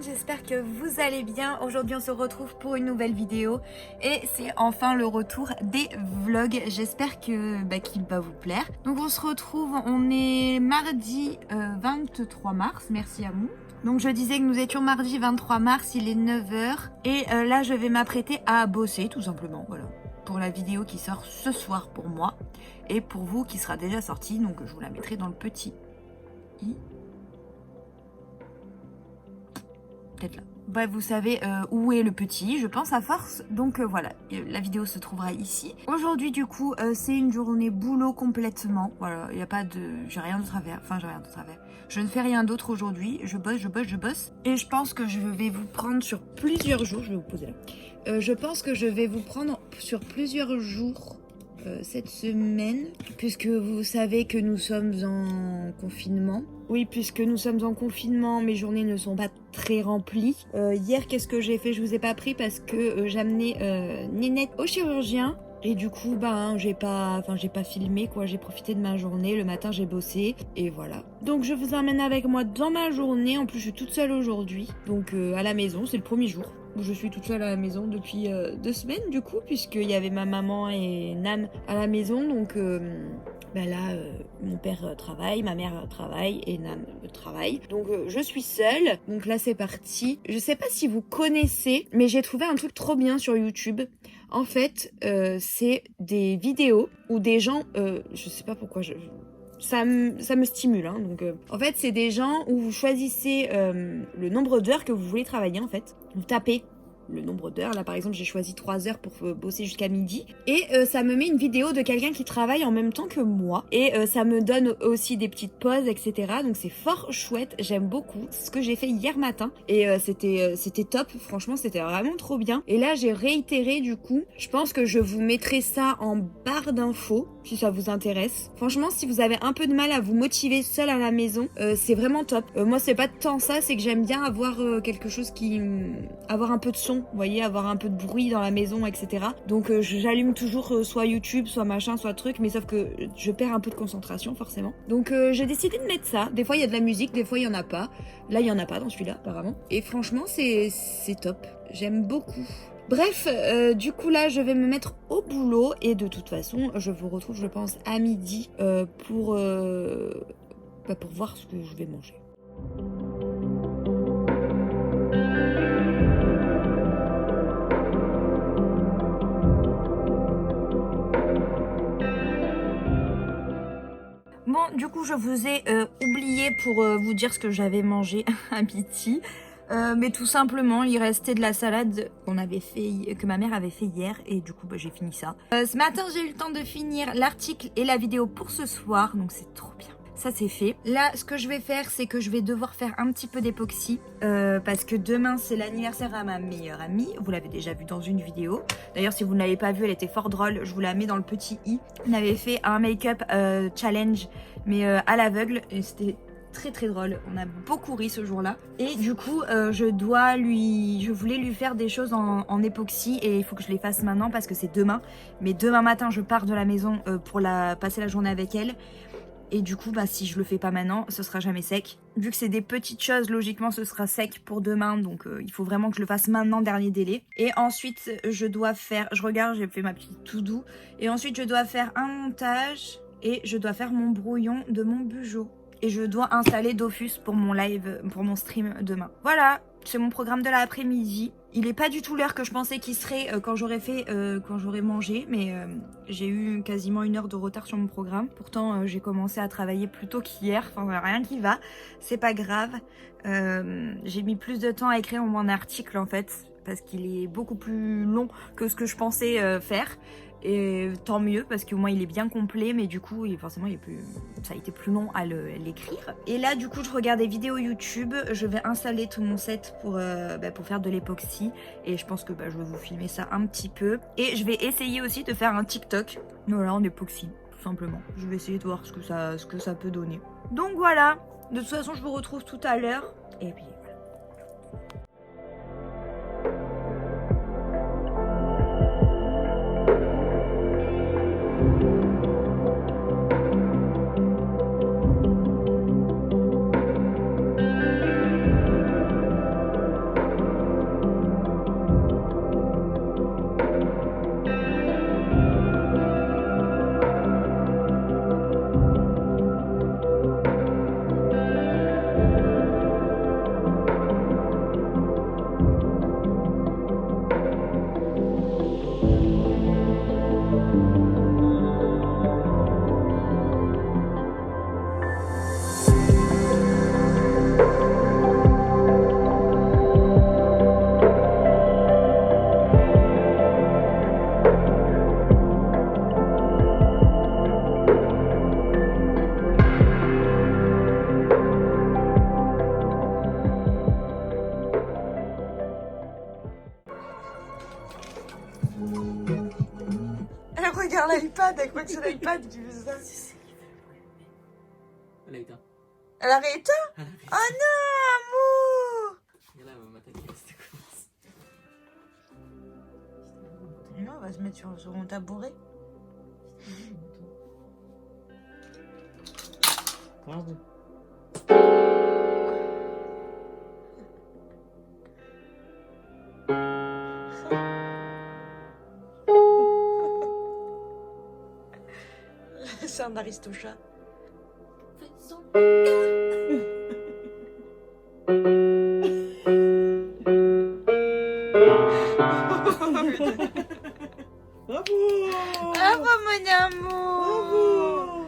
J'espère que vous allez bien. Aujourd'hui on se retrouve pour une nouvelle vidéo et c'est enfin le retour des vlogs. J'espère que qu'il va vous plaire. Donc on se retrouve, on est mardi 23 mars, merci à vous. Donc je disais que nous étions mardi 23 mars, il est 9h et là je vais m'apprêter à bosser tout simplement, voilà. Pour la vidéo qui sort ce soir pour moi et pour vous qui sera déjà sortie, donc je vous la mettrai dans le petit i. Là. Bref, vous savez où est le petit, je pense à force. Donc voilà, la vidéo se trouvera ici. Aujourd'hui, du coup, c'est une journée boulot complètement. Voilà, il n'y a pas de... J'ai rien de travers. Enfin, j'ai rien de travers. Je ne fais rien d'autre aujourd'hui. Je bosse. Et je pense que je vais vous prendre sur plusieurs jours. Je vais vous poser là. Je pense que je vais vous prendre sur plusieurs jours cette semaine, puisque vous savez que nous sommes en confinement. Oui, puisque nous sommes en confinement, mes journées ne sont pas très remplies. Hier, qu'est-ce que j'ai fait? Je vous ai pas pris parce que j'ai amené Ninette au chirurgien. Et du coup, j'ai pas filmé quoi. J'ai profité de ma journée. Le matin, j'ai bossé et voilà. Donc, je vous emmène avec moi dans ma journée. En plus, je suis toute seule aujourd'hui. Donc, à la maison, c'est le premier jour où je suis toute seule à la maison depuis 2 semaines du coup, puisqu'il y avait ma maman et Nam à la maison. Donc, là, mon père travaille, ma mère travaille et Nam travaille. Donc, je suis seule. Donc là, c'est parti. Je sais pas si vous connaissez, mais j'ai trouvé un truc trop bien sur YouTube. En fait, c'est des vidéos où des gens, je sais pas pourquoi, ça me stimule. Hein, donc, en fait, c'est des gens où vous choisissez le nombre d'heures que vous voulez travailler. En fait, vous tapez le nombre d'heures. Là, par exemple, j'ai choisi 3 heures pour bosser jusqu'à midi. Et ça me met une vidéo de quelqu'un qui travaille en même temps que moi. Et ça me donne aussi des petites pauses, etc. Donc, c'est fort chouette. J'aime beaucoup. C'est ce que j'ai fait hier matin. Et c'était top. Franchement, c'était vraiment trop bien. Et là, j'ai réitéré du coup. Je pense que je vous mettrai ça en barre d'infos si ça vous intéresse. Franchement, si vous avez un peu de mal à vous motiver seul à la maison, c'est vraiment top. Moi, c'est pas tant ça. C'est que j'aime bien avoir quelque chose qui... avoir un peu de son. Vous voyez, avoir un peu de bruit dans la maison, etc. Donc j'allume toujours soit YouTube, soit machin, soit truc, mais sauf que je perds un peu de concentration forcément. Donc j'ai décidé de mettre ça. Des fois il y a de la musique, des fois il y en a pas. Là il y en a pas dans celui-là apparemment. Et franchement c'est top. J'aime beaucoup. Bref, du coup là je vais me mettre au boulot et de toute façon je vous retrouve je pense à midi pour voir ce que je vais manger. Bon, du coup, je vous ai oublié pour vous dire ce que j'avais mangé à midi. Mais tout simplement, il restait de la salade que ma mère avait fait hier. Et du coup, j'ai fini ça. Ce matin, j'ai eu le temps de finir l'article et la vidéo pour ce soir. Donc, c'est trop bien. Ça, c'est fait. Là, ce que je vais faire, c'est que je vais devoir faire un petit peu d'époxy. Parce que demain, c'est l'anniversaire à ma meilleure amie. Vous l'avez déjà vu dans une vidéo. D'ailleurs, si vous ne l'avez pas vue, elle était fort drôle. Je vous la mets dans le petit i. On avait fait un make-up challenge, mais à l'aveugle. Et c'était très très drôle. On a beaucoup ri ce jour-là. Et du coup, je voulais lui faire des choses en époxy. Et il faut que je les fasse maintenant parce que c'est demain. Mais demain matin, je pars de la maison pour passer la journée avec elle. Et du coup, je le fais pas maintenant, ce sera jamais sec. Vu que c'est des petites choses, logiquement, ce sera sec pour demain. Donc, il faut vraiment que je le fasse maintenant, dernier délai. Et ensuite, je dois faire... Je regarde, j'ai fait ma petite to-do. Et ensuite, je dois faire un montage. Et je dois faire mon brouillon de mon Bujo. Et je dois installer Dofus pour mon live, pour mon stream demain. Voilà, c'est mon programme de l'après-midi. Il n'est pas du tout l'heure que je pensais qu'il serait quand j'aurais mangé, mais j'ai eu quasiment 1 heure de retard sur mon programme. Pourtant, j'ai commencé à travailler plus tôt qu'hier, enfin rien qui va, c'est pas grave. J'ai mis plus de temps à écrire mon article en fait, parce qu'il est beaucoup plus long que ce que je pensais faire. Et tant mieux parce qu'au moins il est bien complet, mais du coup forcément ça a été plus long à l'écrire. Et là du coup je regarde des vidéos YouTube, je vais installer tout mon set pour faire de l'époxy. Et je pense que je vais vous filmer ça un petit peu. Et je vais essayer aussi de faire un TikTok, voilà, en époxy. tout simplement. Je vais essayer de voir ce que ça peut donner. Donc voilà, de toute façon je vous retrouve tout à l'heure. Et puis voilà. Elle regarde l'iPad, elle croit que c'est l'iPad qui fait ça. Elle a éteint. Elle a rééteint? Oh non, amour! Regarde là, elle va m'attaquer, c'était quoi ça? Non, on va se mettre sur mon tabouret. Pardon. C'est un aristochat. Bravo! Bravo mon amour!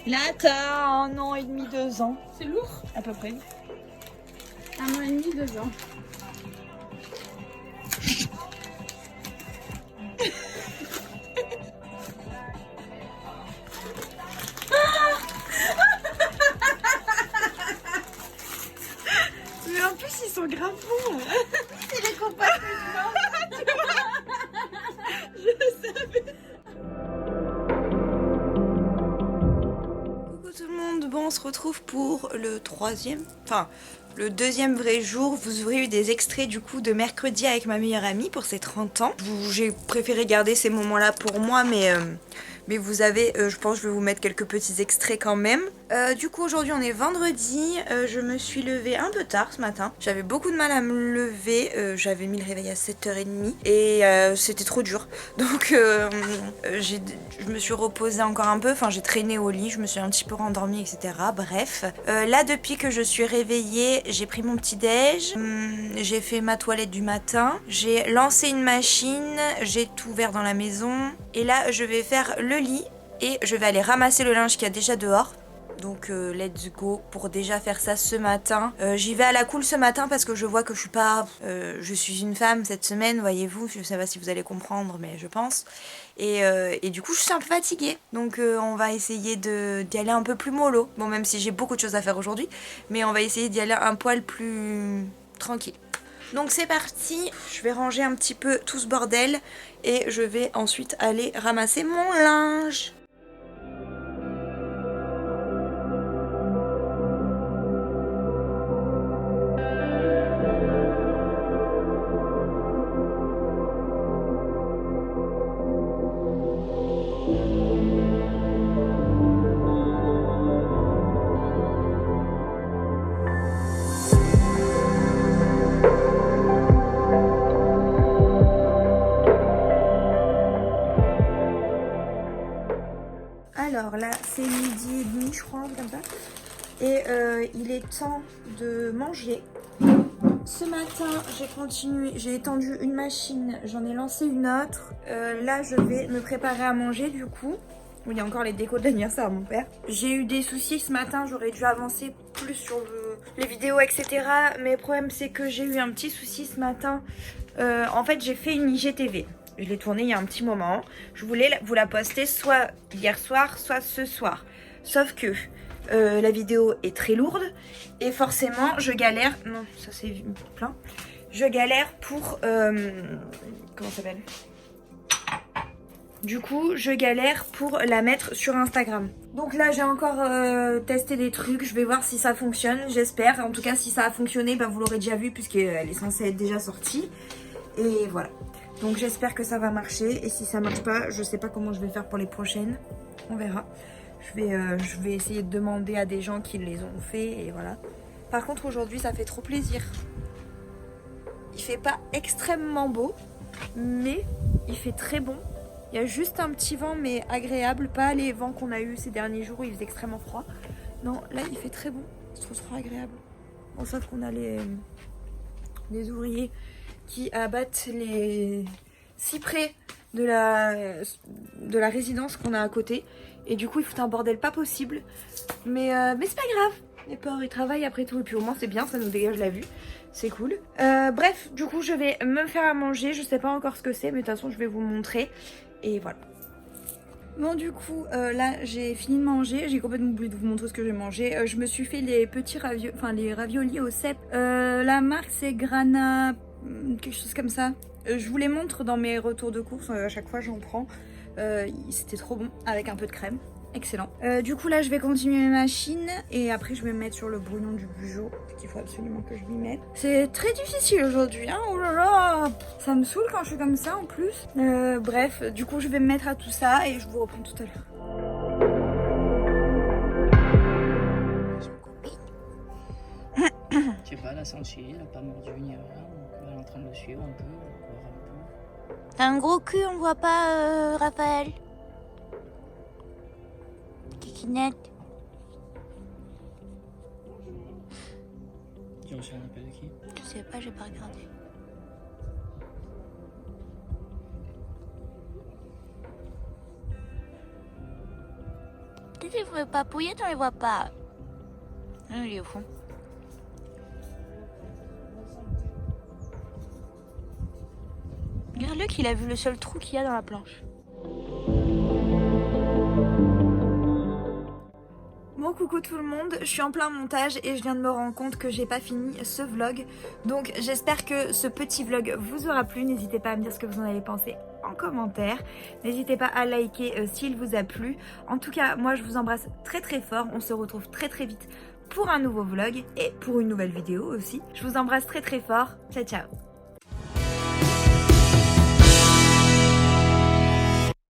Là t'as 1 an et demi, 2 ans. C'est lourd. À peu près. 1 an et demi, 2 ans. Mais en plus ils sont grave bons. C'est les compagnies. Je savais. Coucou tout le monde, bon on se retrouve pour le le deuxième vrai jour. Vous aurez eu des extraits du coup de mercredi avec ma meilleure amie pour ses 30 ans. J'ai préféré garder ces moments là pour moi mais vous avez, je pense que je vais vous mettre quelques petits extraits quand même. Du coup aujourd'hui on est vendredi, je me suis levée un peu tard ce matin. J'avais beaucoup de mal à me lever, j'avais mis le réveil à 7h30 et c'était trop dur. Donc je me suis reposée encore un peu, enfin j'ai traîné au lit, je me suis un petit peu rendormie etc. Bref, là depuis que je suis réveillée, j'ai pris mon petit déj, j'ai fait ma toilette du matin, j'ai lancé une machine, j'ai tout ouvert dans la maison et là je vais faire le lit et je vais aller ramasser le linge qu'il y a déjà dehors. Donc let's go pour déjà faire ça ce matin. J'y vais à la cool ce matin parce que je vois que je suis pas... je suis une femme cette semaine, voyez-vous. Je sais pas si vous allez comprendre, mais je pense. Et du coup, je suis un peu fatiguée. Donc on va essayer d'y aller un peu plus mollo. Bon, même si j'ai beaucoup de choses à faire aujourd'hui. Mais on va essayer d'y aller un poil plus tranquille. Donc c'est parti. Je vais ranger un petit peu tout ce bordel. Et je vais ensuite aller ramasser mon linge. Alors là, c'est midi et demi, je crois, comme ça. Et il est temps de manger. Ce matin, j'ai étendu une machine, j'en ai lancé une autre. Là, je vais me préparer à manger du coup. Il y a encore les décos de l'anniversaire à mon père. J'ai eu des soucis ce matin, j'aurais dû avancer plus sur les vidéos, etc. Mais le problème, c'est que j'ai eu un petit souci ce matin. En fait, j'ai fait une IGTV. Je l'ai tournée il y a un petit moment. Je voulais vous la poster soit hier soir, soit ce soir. Sauf que la vidéo est très lourde et forcément je galère. Non, ça c'est plein. je galère pour... comment ça s'appelle? Du coup, je galère pour la mettre sur Instagram. Donc là, j'ai encore testé des trucs. Je vais voir si ça fonctionne, j'espère. En tout cas, si ça a fonctionné, bah, vous l'aurez déjà vu puisqu'elle est censée être déjà sortie. Et voilà. Donc j'espère que ça va marcher. Et si ça marche pas, je sais pas comment je vais faire pour les prochaines. On verra. Je vais essayer de demander à des gens qui les ont fait. Et voilà. Par contre, aujourd'hui, ça fait trop plaisir. Il fait pas extrêmement beau, mais il fait très bon. Il y a juste un petit vent, mais agréable. Pas les vents qu'on a eu ces derniers jours où il faisait extrêmement froid. Non, là, il fait très bon. Je trouve trop agréable. Bon, sauf qu'on a les ouvriers qui abattent les cyprès de la résidence qu'on a à côté. Et du coup, ils foutent un bordel pas possible. Mais c'est pas grave. Les porcs, ils travaillent après tout. Et puis au moins, c'est bien, ça nous dégage la vue. C'est cool. Bref, du coup, je vais me faire à manger. Je sais pas encore ce que c'est, mais de toute façon, je vais vous montrer. Et voilà. Bon, du coup, là, j'ai fini de manger. J'ai complètement oublié de vous montrer ce que j'ai mangé. Je me suis fait les petits les raviolis au cèpe. La marque, c'est Grana... quelque chose comme ça. Je vous les montre dans mes retours de course. À chaque fois, j'en prends. C'était trop bon, avec un peu de crème. Excellent. Du coup, là, je vais continuer mes machines. Et après, je vais me mettre sur le brouillon du bugeot. Parce qu'il faut absolument que je m'y mette. C'est très difficile aujourd'hui, hein. Oh là là. Ça me saoule quand je suis comme ça, en plus. Bref, du coup, je vais me mettre à tout ça. Et je vous reprends tout à l'heure. Je sais pas, elle a senti, elle a pas mordu ni rien. Donc elle est en train de le suivre un peu, voir un peu. T'as un gros cul, on voit pas, Raphaël. Kikinette. Tu reçois un appel de qui? Je sais pas, j'ai pas regardé. Qu'est-ce qu'il faut papouiller, tu les vois pas? Il est au fond. Regarde-le qu'il a vu le seul trou qu'il y a dans la planche. Bon, coucou tout le monde, je suis en plein montage et je viens de me rendre compte que j'ai pas fini ce vlog. Donc j'espère que ce petit vlog vous aura plu. N'hésitez pas à me dire ce que vous en avez pensé en commentaire. N'hésitez pas à liker s'il vous a plu. En tout cas, moi je vous embrasse très très fort. On se retrouve très très vite pour un nouveau vlog et pour une nouvelle vidéo aussi. Je vous embrasse très très fort. Ciao ciao.